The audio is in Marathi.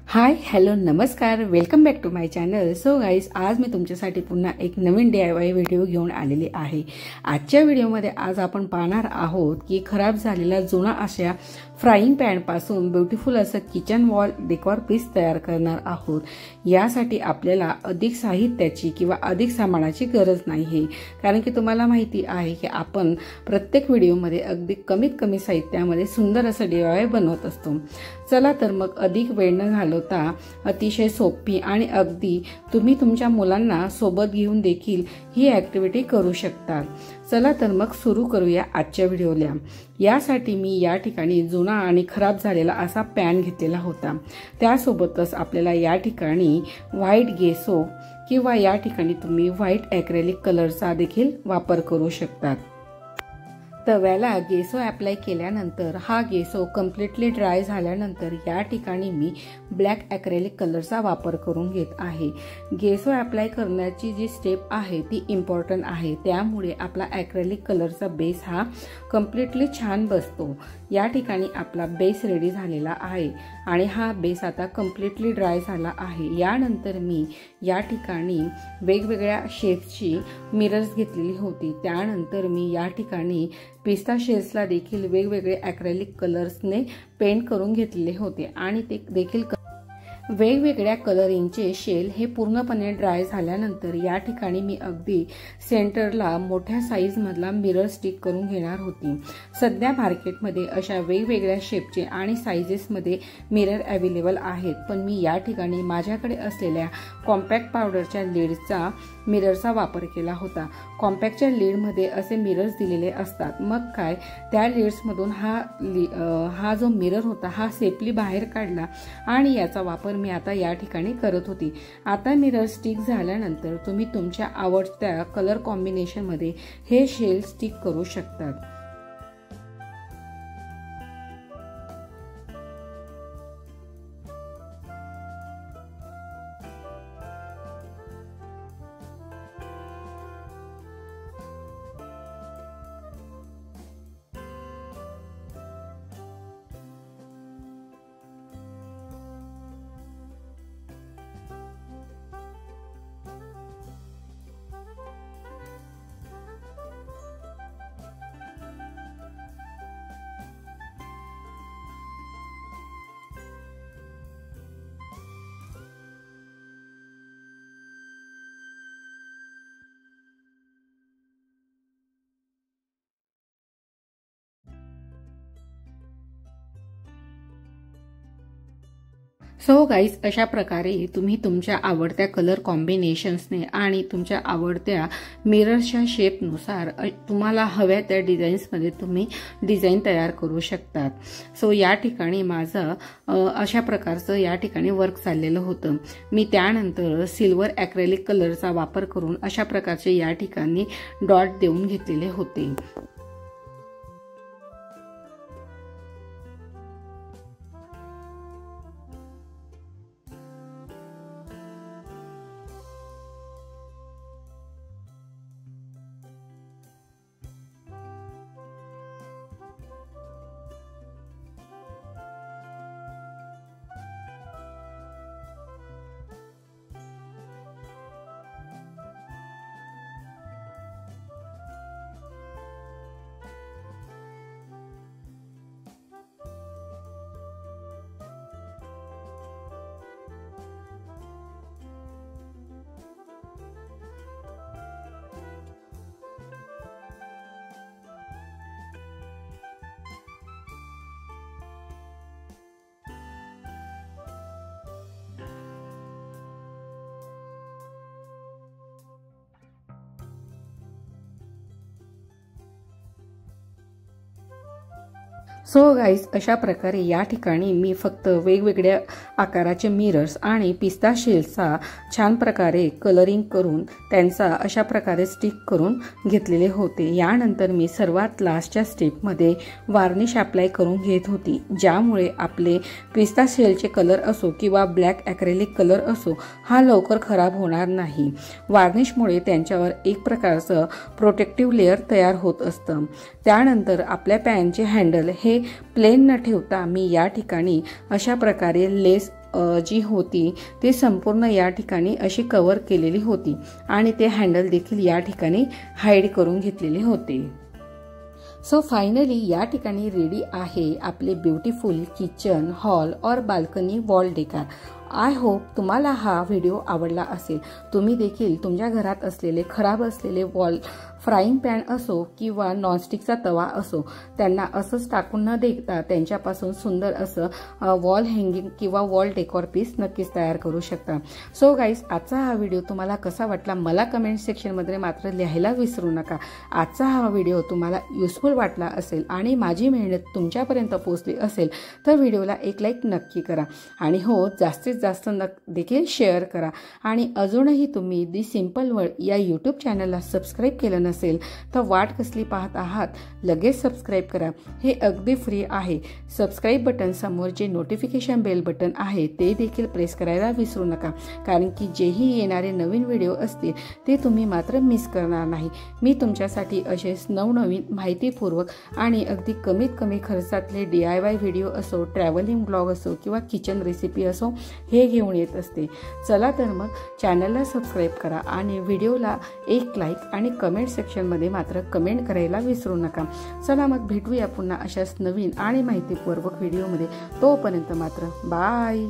हाय हॅलो नमस्कार, welcome back to my channel. So guys, आज मी तुमच्यासाठी पुन्हा एक नवीन DIY व्हिडिओ घेऊन आलेली आहे. आजच्या व्हिडिओमध्ये आज आपण पाहणार आहोत की खराब झालेला जुना अशा फ्राईंग पॅनपासून ब्युटिफुल असं किचन वॉल डेकोर पीस तयार करणार आहोत. यासाठी आपल्याला अधिक साहित्याची किंवा अधिक सामानाची गरज नाही आहे, कारण की तुम्हाला माहिती आहे की आपण प्रत्येक व्हिडिओमध्ये अगदी कमीत कमी साहित्यामध्ये सुंदर असं DIY बनवत असतो. चला तर मग अधिक वेळ न घालवता अतिशय सोपी आणि अगदी तुम्ही तुमच्या मुलांना सोबत घेऊन देखील ही ॲक्टिव्हिटी करू शकता. चला तर मग सुरू करूया आजच्या व्हिडिओला. यासाठी मी या ठिकाणी जुना आणि खराब झालेला असा पॅन घेतलेला होता. त्यासोबतच आपल्याला या ठिकाणी व्हाईट गेसो किंवा या ठिकाणी तुम्ही व्हाईट ॲक्रेलिक कलरचा देखील वापर करू शकतात. तव्याला गेसो अप्लाय केल्यानंतर हा गेसो कम्प्लिटली ड्राय झाल्यानंतर या ठिकाणी मी ब्लॅक ॲक्रेलिक कलरचा वापर करून घेत आहे. गेसो अप्लाय करण्याची जी स्टेप आहे ती इम्पॉर्टंट आहे, त्यामुळे आपला ॲक्रेलिक कलरचा बेस हा कम्प्लिटली छान बसतो. या ठिकाणी आपला बेस रेडी झालेला आहे आणि हा बेस आता कम्प्लिटली ड्राय झाला आहे. यानंतर मी या ठिकाणी वेगवेगळ्या शेप्सची मिरर्स घेतलेली होती. त्यानंतर मी या ठिकाणी पिस्ता शेल्सला देखील वेगवेगळे ॲक्रेलिक कलर्सने पेंट करून घेतलेले होते आणि ते देखील वेगवेगळ्या कलरिंगचे शेल हे पूर्णपणे ड्राय झाल्यानंतर या ठिकाणी मी अगदी सेंटरला मोठ्या साईजमधला मिरर स्टिक करून घेणार होती. सध्या मार्केटमध्ये अशा वेगवेगळ्या शेपचे आणि साईजेसमध्ये मिरर अवेलेबल आहेत, पण मी या ठिकाणी माझ्याकडे असलेल्या कॉम्पॅक्ट पावडरच्या लीडचा मिररचा वापर केला होता. कॉम्पॅक्टच्या लीडमध्ये असे मिरर्स दिलेले असतात. मग काय, त्या लीड्समधून हा जो मिरर होता हा सेफली बाहेर काढला आणि याचा वापर मी आता या ठिकाणी करत होती. आता मिरर स्टिक झाल्यानंतर तुम्ही तुमच्या आवडत्या कलर कॉम्बिनेशन मध्ये हे शेल स्टिक करू शकतात. सो गाईज, अशा प्रकारे तुम्ही तुमच्या आवडत्या कलर कॉम्बिनेशन्सने आणि तुमच्या आवडत्या मिररच्या शेपनुसार तुम्हाला हव्या त्या डिझाईन्समध्ये तुम्ही डिझाईन तयार करू शकतात. सो या ठिकाणी माझं अशा प्रकारचं या ठिकाणी वर्क चाललेलं होतं. मी त्यानंतर सिल्वर ॲक्रेलिक कलरचा वापर करून अशा प्रकारचे या ठिकाणी डॉट देऊन घेतलेले होते. सो गाईज, अशा प्रकारे या ठिकाणी मी फक्त वेगवेगळ्या आकाराचे मिरर्स आणि पिस्ता शेल्सचा छान प्रकारे कलरिंग करून त्यांचा अशा प्रकारे स्टिक करून घेतलेले होते. यानंतर मी सर्वात लास्टच्या स्टेपमध्ये वार्निश अप्लाय करून घेत होती, ज्यामुळे आपले पिस्ता शेलचे कलर असो किंवा ब्लॅक ॲक्रेलिक कलर असो हा लवकर खराब होणार नाही. वार्निशमुळे त्यांच्यावर एक प्रकारचं प्रोटेक्टिव्ह लेयर तयार होत असतं. त्यानंतर आपल्या पॅनचे हँडल हे प्लेन न ठेवता मी या ठिकाणी अशा प्रकारे लेस जी होती ती संपूर्ण या ठिकाणी अशी कव्हर केलेली होती आणि ते हँडल देखील या ठिकाणी हाईड करून घेतलेले होते. सो फायनली या ठिकाणी रेडी आहे आपले ब्युटिफुल किचन, हॉल और balcony wall decor. I hope तुम्हाला हा व्हिडिओ आवडला असेल. तुम्ही देखील तुमच्या घरात असलेले खराब असलेले वॉल फ्राईंग पॅन असो किंवा नॉनस्टिकचा तवा असो त्यांना असंच टाकून न देता त्यांच्यापासून सुंदर असं वॉल हँगिंग किंवा वॉल डेकोर पीस नक्कीच तयार करू शकता. सो गाईज, आजचा हा व्हिडिओ तुम्हाला कसा वाटला मला कमेंट सेक्शनमध्ये मात्र लिहायला विसरू नका. आजचा हा व्हिडिओ तुम्हाला युजफुल वाटला असेल आणि माझी मेहनत तुमच्यापर्यंत पोहोचली असेल तर व्हिडिओला एक लाईक नक्की करा आणि हो, जास्तीत जास्त देखील शेअर करा. आणि अजूनही तुम्ही दी सिंपल वर्ल्ड या यूट्यूब चॅनलला सबस्क्राईब केलं नसेल तर वाट कसली पाहत आहात, लगेच सबस्क्राईब करा. हे अगदी फ्री आहे. सबस्क्राईब बटन समोर जे नोटिफिकेशन बेल बटन आहे ते देखील प्रेस करायला विसरू नका, कारण की जेही येणारे नवीन व्हिडिओ असतील ते तुम्ही मात्र मिस करणार नाही. मी तुमच्यासाठी असेच नवनवीन माहितीपूर्वक आणि अगदी कमीत कमी खर्चातले DIY व्हिडिओ असो, ट्रॅव्हलिंग ब्लॉग असो किंवा किचन रेसिपी असो हे घेऊन येत असते. चला तर मग चॅनलला सबस्क्राईब करा आणि व्हिडिओला एक लाईक आणि कमेंट सेक्शनमध्ये मात्र कमेंट करायला विसरू नका. चला मग भेटूया पुन्हा अशाच नवीन आणि माहितीपूर्वक व्हिडिओमध्ये. तोपर्यंत मात्र बाय.